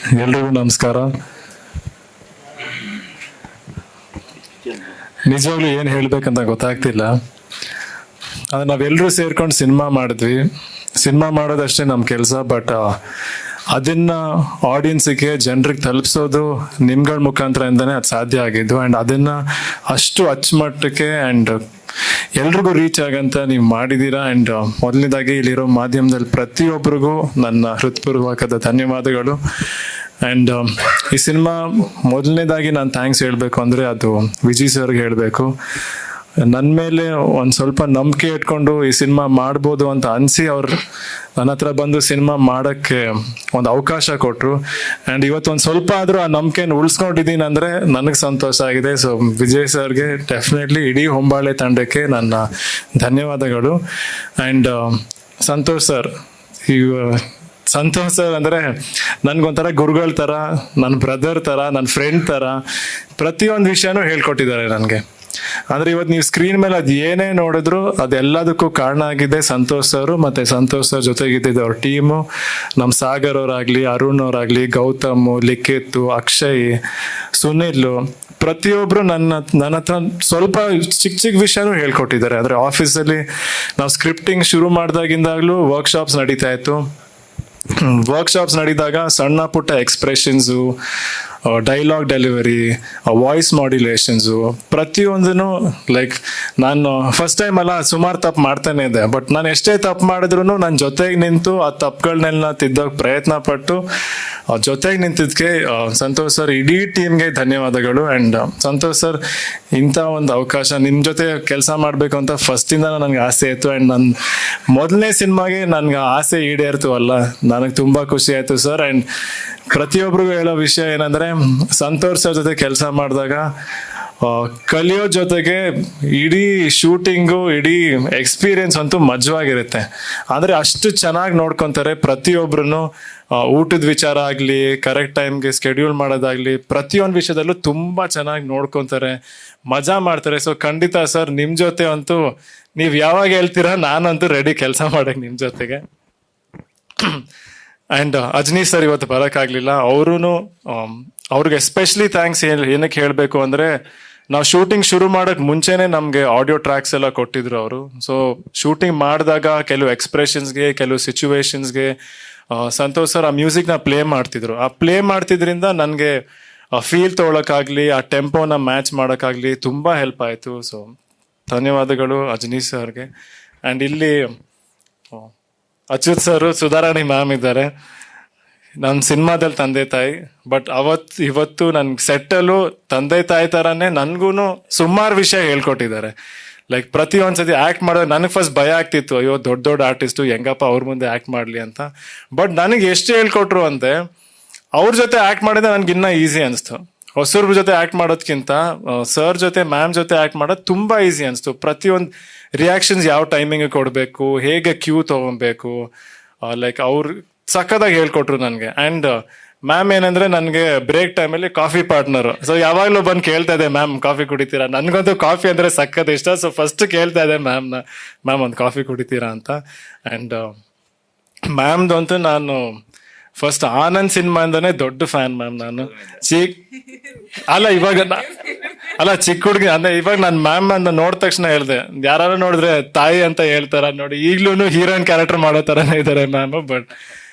ಎಲ್ರಿಗೂ ನಮಸ್ಕಾರ. ನಿಜವಾಗ್ಲೂ ಏನು ಹೇಳ್ಬೇಕಂತ ಗೊತ್ತಾಗ್ತಿಲ್ಲ. ಅದು ನಾವೆಲ್ಲರೂ ಸೇರ್ಕೊಂಡು ಸಿನಿಮಾ ಮಾಡಿದ್ವಿ. ಸಿನಿಮಾ ಮಾಡೋದಷ್ಟೇ ನಮ್ಮ ಕೆಲಸ. ಬಟ್ ಅದನ್ನ ಆಡಿಯನ್ಸಿಗೆ ಜನರಿಗೆ ತಲುಪಿಸೋದು ನಿಮ್ಗಳ ಮುಖಾಂತರದಿಂದನೇ ಅದು ಸಾಧ್ಯ ಆಗಿದ್ದು. ಆ್ಯಂಡ್ ಅದನ್ನ ಅಷ್ಟು ಅಚ್ಚುಮಟ್ಟಕ್ಕೆ ಆ್ಯಂಡ್ ಎಲ್ರಿಗೂ ರೀಚ್ ಆಗಂತ ನೀವು ಮಾಡಿದ್ದೀರಾ. ಆ್ಯಂಡ್ ಮೊದಲನೇದಾಗಿ ಇಲ್ಲಿರೋ ಮಾಧ್ಯಮದಲ್ಲಿ ಪ್ರತಿಯೊಬ್ಬರಿಗೂ ನನ್ನ ಹೃತ್ಪೂರ್ವಕದ ಧನ್ಯವಾದಗಳು. ಆ್ಯಂಡ್ ಈ ಸಿನಿಮಾ ಮೊದಲನೇದಾಗಿ ನಾನು ಥ್ಯಾಂಕ್ಸ್ ಹೇಳಬೇಕು ಅಂದರೆ ಅದು ವಿಜಯ್ ಸರ್ಗೆ ಹೇಳಬೇಕು. ನನ್ನ ಮೇಲೆ ಒಂದು ಸ್ವಲ್ಪ ನಂಬಿಕೆ ಇಟ್ಕೊಂಡು ಈ ಸಿನಿಮಾ ಮಾಡ್ಬೋದು ಅಂತ ಅನಿಸಿ ಅವ್ರು ನನ್ನ ಹತ್ರ ಬಂದು ಸಿನಿಮಾ ಮಾಡೋಕ್ಕೆ ಒಂದು ಅವಕಾಶ ಕೊಟ್ಟರು. ಆ್ಯಂಡ್ ಇವತ್ತು ಸ್ವಲ್ಪ ಆದರೂ ಆ ನಂಬಿಕೆನ ಉಳಿಸ್ಕೊಂಡಿದ್ದೀನಿ ಅಂದರೆ ನನಗೆ ಸಂತೋಷ ಆಗಿದೆ. ಸೊ ವಿಜಯ್ ಸರ್ಗೆ ಡೆಫಿನೆಟ್ಲಿ ಇಡೀ ಹೊಂಬಾಳೆ ತಂಡಕ್ಕೆ ನನ್ನ ಧನ್ಯವಾದಗಳು. ಆ್ಯಂಡ್ ಸಂತೋಷ್ ಸರ್ ಅಂದರೆ ನನ್ಗೊಂಥರ ಗುರುಗಳ ಥರ, ನನ್ನ ಬ್ರದರ್ ಥರ, ನನ್ನ ಫ್ರೆಂಡ್ ಥರ ಪ್ರತಿಯೊಂದು ವಿಷಯನೂ ಹೇಳ್ಕೊಟ್ಟಿದ್ದಾರೆ ನನಗೆ. ಅಂದರೆ ಇವತ್ತು ನೀವು ಸ್ಕ್ರೀನ್ ಮೇಲೆ ಅದು ಏನೇ ನೋಡಿದ್ರು ಅದೆಲ್ಲದಕ್ಕೂ ಕಾರಣ ಆಗಿದೆ ಸಂತೋಷ್ ಸರ್. ಮತ್ತು ಸಂತೋಷ್ ಸರ್ ಜೊತೆಗಿದ್ದಿದ್ದು ಅವ್ರ ಟೀಮು, ನಮ್ಮ ಸಾಗರ್ ಅವರಾಗಲಿ, ಅರುಣ್ ಅವರಾಗಲಿ, ಗೌತಮ್, ಲಿಖಿತ್, ಅಕ್ಷಯ್, ಸುನಿಲ್, ಪ್ರತಿಯೊಬ್ಬರು ನನ್ನ ಹತ್ರ ಸ್ವಲ್ಪ ಚಿಕ್ಕ ವಿಷಯನೂ ಹೇಳ್ಕೊಟ್ಟಿದ್ದಾರೆ. ಅಂದರೆ ಆಫೀಸಲ್ಲಿ ನಾವು ಸ್ಕ್ರಿಪ್ಟಿಂಗ್ ಶುರು ಮಾಡಿದಾಗಿಂದಾಗಲೂ ವರ್ಕ್ಶಾಪ್ಸ್ ನಡೀತಾ ಇತ್ತು. ವರ್ಕ್ಶಾಪ್ಸ್ ನಡೆದಾಗ ಸಣ್ಣ ಪುಟ್ಟ ಎಕ್ಸ್ಪ್ರೆಷನ್ಸು, ಡೈಲಾಗ್ ಡೆಲಿವರಿ, ವಾಯ್ಸ್ ಮಾಡ್ಯುಲೇಷನ್ಸು ಪ್ರತಿಯೊಂದೂ ಲೈಕ್ ನಾನು ಫಸ್ಟ್ ಟೈಮ್ ಅಲ್ಲ ಸುಮಾರು ತಪ್ಪು ಮಾಡ್ತಾನೆ ಇದೆ. ಬಟ್ ನಾನು ಎಷ್ಟೇ ತಪ್ಪು ಮಾಡಿದ್ರು ನನ್ನ ಜೊತೆಗೆ ನಿಂತು ಆ ತಪ್ಪುಗಳನ್ನೆಲ್ಲ ತಿದ್ದೋಕೆ ಪ್ರಯತ್ನ ಪಟ್ಟು ಜೊತೆಗೆ ನಿಂತಿದ್ದಕ್ಕೆ ಸಂತೋಷ್ ಸರ್ ಇಡೀ ಟೀಮ್ಗೆ ಧನ್ಯವಾದಗಳು. ಆ್ಯಂಡ್ ಸಂತೋಷ್ ಸರ್ ಇಂಥ ಒಂದು ಅವಕಾಶ ನಿಮ್ಮ ಜೊತೆ ಕೆಲಸ ಮಾಡಬೇಕು ಅಂತ ಫಸ್ಟಿಂದ ನನಗೆ ಆಸೆ ಇತ್ತು. ಆ್ಯಂಡ್ ನನ್ನ ಮೊದಲನೇ ಸಿನಿಮಾಗೆ ನನಗೆ ಆಸೆ ಈಡೇರ್ತು ಅಲ್ಲ, ನನಗೆ ತುಂಬ ಖುಷಿ ಆಯಿತು ಸರ್. ಆ್ಯಂಡ್ ಪ್ರತಿಯೊಬ್ಬರಿಗೂ ಹೇಳೋ ವಿಷಯ ಏನಂದರೆ ಸಂತೋಷ್ ಸರ್ ಜೊತೆ ಕೆಲಸ ಮಾಡಿದಾಗ ಕಲಿಯೋ ಜೊತೆಗೆ ಇಡೀ ಶೂಟಿಂಗು, ಇಡೀ ಎಕ್ಸ್ಪೀರಿಯನ್ಸ್ ಅಂತೂ ಮಜವಾಗಿರುತ್ತೆ. ಅಂದರೆ ಅಷ್ಟು ಚೆನ್ನಾಗಿ ನೋಡ್ಕೊತಾರೆ ಪ್ರತಿಯೊಬ್ಬರೂ. ಊಟದ ವಿಚಾರ ಆಗಲಿ, ಕರೆಕ್ಟ್ ಟೈಮ್ಗೆ ಸ್ಕೆಡ್ಯೂಲ್ ಮಾಡೋದಾಗಲಿ, ಪ್ರತಿಯೊಂದು ವಿಷಯದಲ್ಲೂ ತುಂಬ ಚೆನ್ನಾಗಿ ನೋಡ್ಕೊತಾರೆ, ಮಜಾ ಮಾಡ್ತಾರೆ. ಸೊ ಖಂಡಿತ ಸರ್ ನಿಮ್ಮ ಜೊತೆ ಅಂತೂ ನೀವು ಯಾವಾಗ ಹೇಳ್ತೀರಾ ನಾನಂತೂ ರೆಡಿ ಕೆಲಸ ಮಾಡೋಕ್ಕೆ ನಿಮ್ಮ ಜೊತೆಗೆ. ಆ್ಯಂಡ್ ಅಜ್ನೀಶ್ ಸರ್ ಇವತ್ತು ಬರೋಕ್ಕಾಗಲಿಲ್ಲ. ಅವ್ರಿಗೆ ಎಸ್ಪೆಷಲಿ ಥ್ಯಾಂಕ್ಸ್ ಏನಕ್ಕೆ ಹೇಳಬೇಕು ಅಂದರೆ ನಾವು ಶೂಟಿಂಗ್ ಶುರು ಮಾಡೋಕ್ಕೆ ಮುಂಚೆನೇ ನಮಗೆ ಆಡಿಯೋ ಟ್ರ್ಯಾಕ್ಸ್ ಎಲ್ಲ ಕೊಟ್ಟಿದ್ರು ಅವರು. ಸೊ ಶೂಟಿಂಗ್ ಮಾಡಿದಾಗ ಕೆಲವು ಎಕ್ಸ್ಪ್ರೆಷನ್ಸ್ಗೆ, ಕೆಲವು ಸಿಚುವೇಶನ್ಸ್ಗೆ ಸಂತೋಷ್ ಸರ್ ಆ ಮ್ಯೂಸಿಕ್ನ ಪ್ಲೇ ಮಾಡ್ತಿದ್ರು. ಆ ಪ್ಲೇ ಮಾಡ್ತಿದ್ರಿಂದ ನನಗೆ ಫೀಲ್ ತೊಗೊಳಕ್ಕಾಗಲಿ, ಆ ಟೆಂಪೋನ ಮ್ಯಾಚ್ ಮಾಡೋಕ್ಕಾಗಲಿ ತುಂಬ ಹೆಲ್ಪ್ ಆಯಿತು. ಸೊ ಧನ್ಯವಾದಗಳು ಅಜ್ನೀಶ್ ಸರ್ಗೆ. ಆ್ಯಂಡ್ ಇಲ್ಲಿ ಅಚ್ಯುತ್ ಸರ್, ಸುಧಾರಾಣಿ ಮ್ಯಾಮ್ ಇದ್ದಾರೆ, ನನ್ನ ಸಿನಿಮಾದಲ್ಲಿ ತಂದೆ ತಾಯಿ. ಬಟ್ ಇವತ್ತು ನನ್ನ ಸೆಟ್ಟಲ್ಲೂ ತಂದೆ ತಾಯಿ ಥರನೇ ನನಗೂ ಸುಮಾರು ವಿಷಯ ಹೇಳ್ಕೊಟ್ಟಿದ್ದಾರೆ. ಲೈಕ್ ಪ್ರತಿಯೊಂದ್ಸತಿ ಆ್ಯಕ್ಟ್ ಮಾಡೋದು ನನಗೆ ಫಸ್ಟ್ ಭಯ ಆಗ್ತಿತ್ತು, ಅಯ್ಯೋ ದೊಡ್ಡ ಆರ್ಟಿಸ್ಟು ಹೆಂಗಪ್ಪ ಅವ್ರ ಮುಂದೆ ಆ್ಯಕ್ಟ್ ಮಾಡಲಿ ಅಂತ. ಬಟ್ ನನಗೆ ಎಷ್ಟು ಹೇಳ್ಕೊಟ್ರು ಅಂತೆ ಅವ್ರ ಜೊತೆ ಆ್ಯಕ್ಟ್ ಮಾಡಿದ್ರೆ ನನಗೆ ಇನ್ನೂ ಈಸಿ ಅನಿಸ್ತು. ಹೊಸಬ್ರ ಜೊತೆ ಆ್ಯಕ್ಟ್ ಮಾಡೋದಕ್ಕಿಂತ ಸರ್ ಜೊತೆ, ಮ್ಯಾಮ್ ಜೊತೆ ಆ್ಯಕ್ಟ್ ಮಾಡೋದು ತುಂಬ ಈಸಿ ಅನಿಸ್ತು. ಪ್ರತಿಯೊಂದು ರಿಯಾಕ್ಷನ್ಸ್ ಯಾವ ಟೈಮಿಂಗ್ ಕೊಡಬೇಕು, ಹೇಗೆ ಕ್ಯೂ ತೊಗೊಬೇಕು, ಲೈಕ್ ಅವ್ರು ಸಕ್ಕದಾಗಿ ಹೇಳ್ಕೊಟ್ರು ನನಗೆ. ಆ್ಯಂಡ್ ಮ್ಯಾಮ್ ಏನಂದ್ರೆ ನನಗೆ ಬ್ರೇಕ್ ಟೈಮಲ್ಲಿ ಕಾಫಿ ಪಾರ್ಟ್ನರು. ಸೊ ಯಾವಾಗಲೂ ಬಂದು ಕೇಳ್ತಾ ಇದೆ, ಮ್ಯಾಮ್ ಕಾಫಿ ಕುಡಿತೀರಾ? ನನಗಂತೂ ಕಾಫಿ ಅಂದರೆ ಸಕ್ಕತ್ ಇಷ್ಟ. ಸೊ ಫಸ್ಟ್ ಕೇಳ್ತಾ ಇದೆ ಮ್ಯಾಮ್ ಒಂದು ಕಾಫಿ ಕುಡಿತೀರಾ ಅಂತ. ಆ್ಯಂಡ್ ಮ್ಯಾಮ್ದಂತೂ ನಾನು ಫಸ್ಟ್ ಆನಂದ್ ಸಿನಿಮಾಯಿಂದನೇ ದೊಡ್ಡ ಫ್ಯಾನ್ ಮ್ಯಾಮ್. ನಾನು ಚಿಕ್ಕ ಹುಡುಗಿ ಅಂದ್ರೆ ಇವಾಗ ನಾನು ಮ್ಯಾಮ್ ಅಂತ ನೋಡಿದ ತಕ್ಷಣ ಹೇಳ್ದೆ, ಯಾರು ನೋಡಿದ್ರೆ ತಾಯಿ ಅಂತ ಹೇಳ್ತಾರ ನೋಡಿ, ಈಗ್ಲೂ ಹೀರೋಯಿನ್ ಕ್ಯಾರೆಕ್ಟರ್ ಮಾಡೋ ಥರನೇ ಇದ್ದಾರೆ ಮ್ಯಾಮ್. ಬಟ್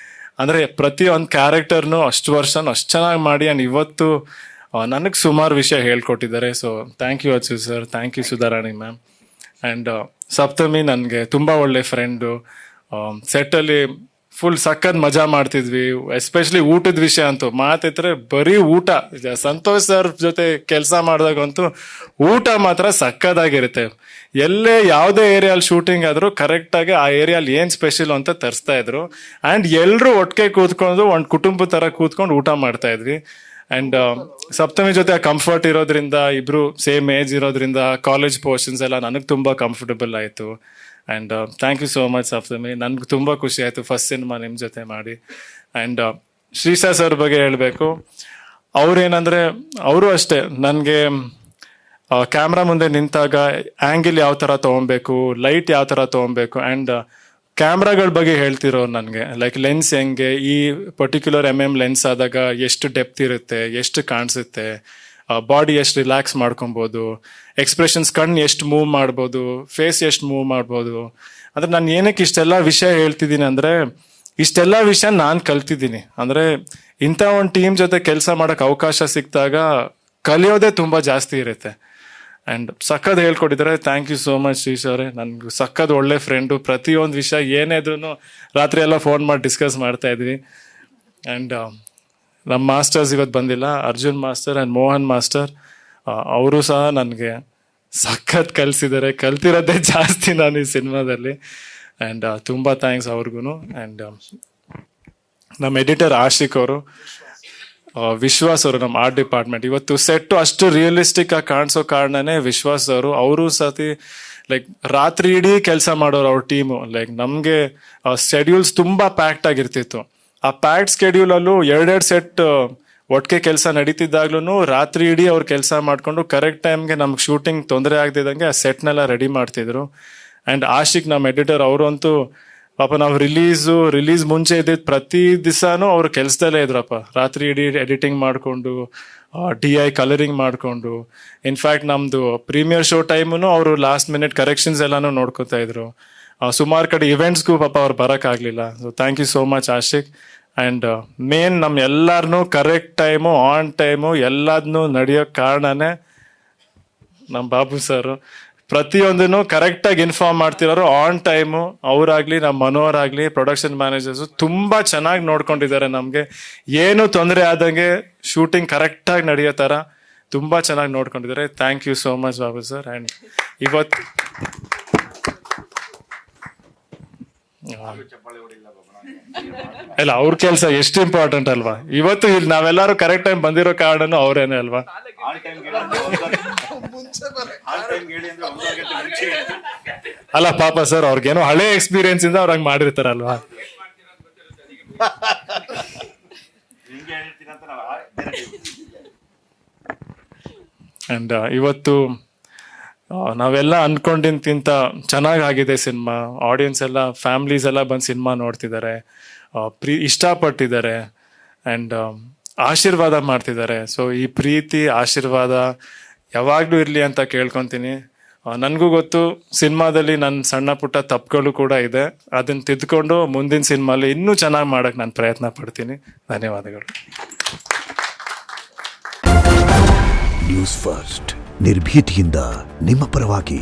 ಅಂದರೆ ಪ್ರತಿಯೊಂದು ಕ್ಯಾರೆಕ್ಟರ್ನು ಅಷ್ಟು ವರ್ಷನೂ ಅಷ್ಟು ಚೆನ್ನಾಗಿ ಮಾಡಿ ಆ್ಯಂಡ್ ಇವತ್ತು ನನಗೆ ಸುಮಾರು ವಿಷಯ ಹೇಳ್ಕೊಟ್ಟಿದ್ದಾರೆ. So thank you Achchu sir, thank you Sudharani ma'am. And Saptami ನನಗೆ ತುಂಬ ಒಳ್ಳೆ ಫ್ರೆಂಡು. ಸೆಟ್ಟಲ್ಲಿ ಫುಲ್ ಸಖತ್ ಮಜಾ ಮಾಡ್ತಿದ್ವಿ. ಎಸ್ಪೆಷಲಿ ಊಟದ ವಿಷಯ ಅಂತೂ ಮಾತಿದ್ರೆ ಬರೀ ಊಟ. ಸಂತೋಷ್ ಸರ್ ಜೊತೆ ಕೆಲಸ ಮಾಡಿದಾಗಂತೂ ಊಟ ಮಾತ್ರ ಸಕ್ಕದಾಗಿರುತ್ತೆ. ಎಲ್ಲೇ ಯಾವುದೇ ಏರಿಯಲ್ಲಿ ಶೂಟಿಂಗ್ ಆದರೂ ಕರೆಕ್ಟಾಗಿ ಆ ಏರಿಯಲ್ಲಿ ಏನು ಸ್ಪೆಷಲ್ ಅಂತ ತರಿಸ್ತಾ ಇದ್ರು. ಆ್ಯಂಡ್ ಎಲ್ಲರೂ ಒಟ್ಟಿಗೆ ಕೂತ್ಕೊಂಡು ಒಂದು ಕುಟುಂಬ ಥರ ಕೂತ್ಕೊಂಡು ಊಟ ಮಾಡ್ತಾ ಇದ್ವಿ. ಆ್ಯಂಡ್ ಸಪ್ತಮಿ ಜೊತೆ ಆ ಕಂಫರ್ಟ್ ಇರೋದ್ರಿಂದ, ಇಬ್ರು ಸೇಮ್ ಏಜ್ ಇರೋದ್ರಿಂದ ಕಾಲೇಜ್ ಪೋರ್ಷನ್ಸ್ ಎಲ್ಲ ನನಗೆ ತುಂಬ ಕಂಫರ್ಟಬಲ್ ಆಯಿತು. And thank you so much Saptami, ನನಗೆ ತುಂಬ ಖುಷಿ ಆಯಿತು ಫಸ್ಟ್ ಸಿನಿಮಾ ನಿಮ್ಮ ಜೊತೆ ಮಾಡಿ. ಆ್ಯಂಡ್ ಶ್ರೀಶಾ ಸರ್ ಬಗ್ಗೆ ಹೇಳಬೇಕು. ಅವ್ರೇನಂದರೆ ಅವರು ಅಷ್ಟೇ ನನಗೆ ಕ್ಯಾಮ್ರಾ ಮುಂದೆ ನಿಂತಾಗ ಆ್ಯಂಗಿಲ್ ಯಾವ ಥರ ತೊಗೊಬೇಕು, ಲೈಟ್ ಯಾವ ಥರ ತೊಗೊಬೇಕು, ಆ್ಯಂಡ್ ಕ್ಯಾಮ್ರಾಗಳ ಬಗ್ಗೆ ಹೇಳ್ತಿರೋರು ನನಗೆ, ಲೈಕ್ ಲೆನ್ಸ್ ಹೆಂಗೆ, ಈ ಪರ್ಟಿಕ್ಯುಲರ್ ಲೆನ್ಸ್ ಆದಾಗ ಎಷ್ಟು ಡೆಪ್ತ್ ಇರುತ್ತೆ, ಎಷ್ಟು ಕಾಣಿಸುತ್ತೆ, ಬಾಡಿ ಎಷ್ಟು ರಿಲ್ಯಾಕ್ಸ್ ಮಾಡ್ಕೊಬೋದು, ಎಕ್ಸ್ಪ್ರೆಷನ್ಸ್ ಕಣ್ಣು ಎಷ್ಟು ಮೂವ್ ಮಾಡ್ಬೋದು, ಫೇಸ್ ಎಷ್ಟು ಮೂವ್ ಮಾಡ್ಬೋದು. ಅಂದ್ರೆ ನಾನು ಏನಕ್ಕೆ ಇಷ್ಟೆಲ್ಲ ವಿಷಯ ಹೇಳ್ತಿದ್ದೀನಿ ಅಂದರೆ, ಇಷ್ಟೆಲ್ಲ ವಿಷಯ ನಾನು ಕಲ್ತಿದ್ದೀನಿ. ಅಂದರೆ ಇಂಥ ಒಂದು ಟೀಮ್ ಜೊತೆ ಕೆಲಸ ಮಾಡೋಕ್ಕೆ ಅವಕಾಶ ಸಿಕ್ಕಿದಾಗ ಕಲಿಯೋದೇ ತುಂಬ ಜಾಸ್ತಿ ಇರುತ್ತೆ. ಆ್ಯಂಡ್ ಸಕ್ಕದ್ ಹೇಳ್ಕೊಟ್ಟಿದ್ದಾರೆ. Thank you so much Shrish ಅವರೇ. ನನಗೆ ಸಕ್ಕದ್ ಒಳ್ಳೆ ಫ್ರೆಂಡು. ಪ್ರತಿಯೊಂದು ವಿಷಯ ಏನೇ ಇದ್ರೂ ರಾತ್ರಿ ಎಲ್ಲ ಫೋನ್ ಮಾಡಿ ಡಿಸ್ಕಸ್ ಮಾಡ್ತಾ ಇದ್ವಿ. ಆ್ಯಂಡ್ ನಮ್ಮ ಮಾಸ್ಟರ್ಸ್ ಇವತ್ತು ಬಂದಿಲ್ಲ, Arjun master and Mohan master, ಅವರು ಸಹ ನನಗೆ ಸಖತ್ ಕಲಿಸಿದ್ದಾರೆ. ಕಲ್ತಿರೋದೇ ಜಾಸ್ತಿ ನಾನು ಈ ಸಿನಿಮಾದಲ್ಲಿ. ಆ್ಯಂಡ್ ತುಂಬ ಥ್ಯಾಂಕ್ಸ್ ಅವ್ರಿಗೂ. ಆ್ಯಂಡ್ ನಮ್ಮ ಎಡಿಟರ್ ಆಶಿಕ್ ಅವರು, ವಿಶ್ವಾಸ್ ಅವರು, ನಮ್ಮ ಆರ್ಟ್ ಡಿಪಾರ್ಟ್ಮೆಂಟ್. ಇವತ್ತು ಸೆಟ್ಟು ಅಷ್ಟು ರಿಯಲಿಸ್ಟಿಕ್ ಆಗಿ ಕಾಣಿಸೋ ಕಾರಣನೇ ವಿಶ್ವಾಸ್ ಅವರು ಸತಿ ಲೈಕ್ ರಾತ್ರಿ ಇಡೀ ಕೆಲಸ ಮಾಡೋರು ಅವ್ರ ಟೀಮು. ಲೈಕ್ ನಮಗೆ ಶೆಡ್ಯೂಲ್ಸ್ ತುಂಬ ಪ್ಯಾಕ್ಟ್ ಆಗಿರ್ತಿತ್ತು. ಆ ಪ್ಯಾಕ್ಡ್ ಸ್ಕೆಡ್ಯೂಲಲ್ಲೂ ಎರಡೆರಡು ಸೆಟ್ ಒಟ್ಟಿಗೆ ಕೆಲಸ ನಡೀತಿದ್ದಾಗ್ಲೂ ರಾತ್ರಿ ಇಡೀ ಅವ್ರು ಕೆಲಸ ಮಾಡಿಕೊಂಡು ಕರೆಕ್ಟ್ ಟೈಮ್ಗೆ ನಮ್ಗೆ ಶೂಟಿಂಗ್ ತೊಂದರೆ ಆಗದಿದ್ದಂಗೆ ಆ ಸೆಟ್ನೆಲ್ಲ ರೆಡಿ ಮಾಡ್ತಿದ್ರು. ಆ್ಯಂಡ್ ಆಶಿಕ್ ನಮ್ಮ ಎಡಿಟರ್, ಅವರಂತೂ ಪಾಪ ನಾವು ರಿಲೀಸ್ ಮುಂಚೆ ಇದ್ದಿದ್ದು ಪ್ರತಿ ದಿವಸನೂ ಅವ್ರು ಕೆಲಸದಲ್ಲೇ ಇದ್ರಪ್ಪ. ರಾತ್ರಿ ಇಡೀ ಎಡಿಟಿಂಗ್ ಮಾಡಿಕೊಂಡು, DI ಕಲರಿಂಗ್ ಮಾಡಿಕೊಂಡು, ಇನ್ಫ್ಯಾಕ್ಟ್ ನಮ್ಮದು ಪ್ರೀಮಿಯರ್ ಶೋ ಟೈಮೂ ಅವರು ಲಾಸ್ಟ್ ಮಿನಿಟ್ ಕರೆಕ್ಷನ್ಸ್ ಎಲ್ಲನೂ ನೋಡ್ಕೊತಾ ಇದ್ರು. ಸುಮಾರು ಕಡೆ ಇವೆಂಟ್ಸ್ಗೂ ಪಾಪ ಅವ್ರು ಬರೋಕ್ಕಾಗಲಿಲ್ಲ. So thank you so much Ashiq. And main ನಮ್ಮ ಎಲ್ಲರನ್ನೂ ಕರೆಕ್ಟ್ ಟೈಮು, ಆನ್ ಟೈಮು ಎಲ್ಲದನ್ನೂ ನಡೆಯೋಕ್ಕೆ ಕಾರಣನೇ ನಮ್ಮ ಬಾಬು ಸರ್. ಪ್ರತಿಯೊಂದನ್ನು ಕರೆಕ್ಟಾಗಿ ಇನ್ಫಾರ್ಮ್ ಮಾಡ್ತಿರೋರು ಆನ್ ಟೈಮು. ಅವರಾಗಲಿ, ನಮ್ಮ ಮನೋಹರ್ ಆಗಲಿ, ಪ್ರೊಡಕ್ಷನ್ ಮ್ಯಾನೇಜರ್ಸು ತುಂಬ ಚೆನ್ನಾಗಿ ನೋಡ್ಕೊಂಡಿದ್ದಾರೆ. ನಮಗೆ ಏನು ತೊಂದರೆ ಆದಂಗೆ ಶೂಟಿಂಗ್ ಕರೆಕ್ಟಾಗಿ ನಡೆಯೋ ಥರ ತುಂಬ ಚೆನ್ನಾಗಿ ನೋಡ್ಕೊಂಡಿದ್ದಾರೆ. Thank you so much Babu sir. And ಇವತ್ತು ಇಲ್ಲ, ಅವ್ರ ಕೆಲಸ ಎಷ್ಟು ಇಂಪಾರ್ಟೆಂಟ್ ಅಲ್ವಾ. ಇವತ್ತು ಇಲ್ಲಿ ನಾವೆಲ್ಲರೂ ಕರೆಕ್ಟ್ ಟೈಮ್ ಬಂದಿರೋ ಕಾರಣನೂ ಅವರೇನೆ ಅಲ್ವಾ. ಅಲ್ಲ ಪಾಪ ಸರ್, ಅವ್ರಿಗೇನೋ ಹಳೆ ಎಕ್ಸ್ಪೀರಿಯನ್ಸ್ ಇಂದ ಅವ್ರ ಹಂಗೆ ಮಾಡಿರ್ತಾರಲ್ವಾ. ಅಂಡ್ ಇವತ್ತು ನಾವೆಲ್ಲ ಅನ್ಕೊಂಡಿಂತ ಚೆನ್ನಾಗಾಗಿದೆ ಸಿನಿಮಾ. ಆಡಿಯನ್ಸ್ ಎಲ್ಲ, ಫ್ಯಾಮ್ಲೀಸ್ ಎಲ್ಲ ಬಂದು ಸಿನಿಮಾ ನೋಡ್ತಿದ್ದಾರೆ, ಇಷ್ಟಪಟ್ಟಿದ್ದಾರೆ ಆ್ಯಂಡ್ ಆಶೀರ್ವಾದ ಮಾಡ್ತಿದ್ದಾರೆ. ಸೊ ಈ ಪ್ರೀತಿ ಆಶೀರ್ವಾದ ಯಾವಾಗಲೂ ಇರಲಿ ಅಂತ ಕೇಳ್ಕೊತೀನಿ. ನನಗೂ ಗೊತ್ತು ಸಿನಿಮಾದಲ್ಲಿ ನನ್ನ ಸಣ್ಣ ಪುಟ್ಟ ತಪ್ಪುಗಳು ಕೂಡ ಇದೆ. ಅದನ್ನು ತಿದ್ಕೊಂಡು ಮುಂದಿನ ಸಿನಿಮಾಲಿ ಇನ್ನೂ ಚೆನ್ನಾಗಿ ಮಾಡೋಕ್ಕೆ ನಾನು ಪ್ರಯತ್ನ ಪಡ್ತೀನಿ. ಧನ್ಯವಾದಗಳು. ನ್ಯೂಸ್ ಫಸ್ಟ್, ನಿರ್ಭೀತಿಯಿಂದ ನಿಮ್ಮ ಪರವಾಗಿ.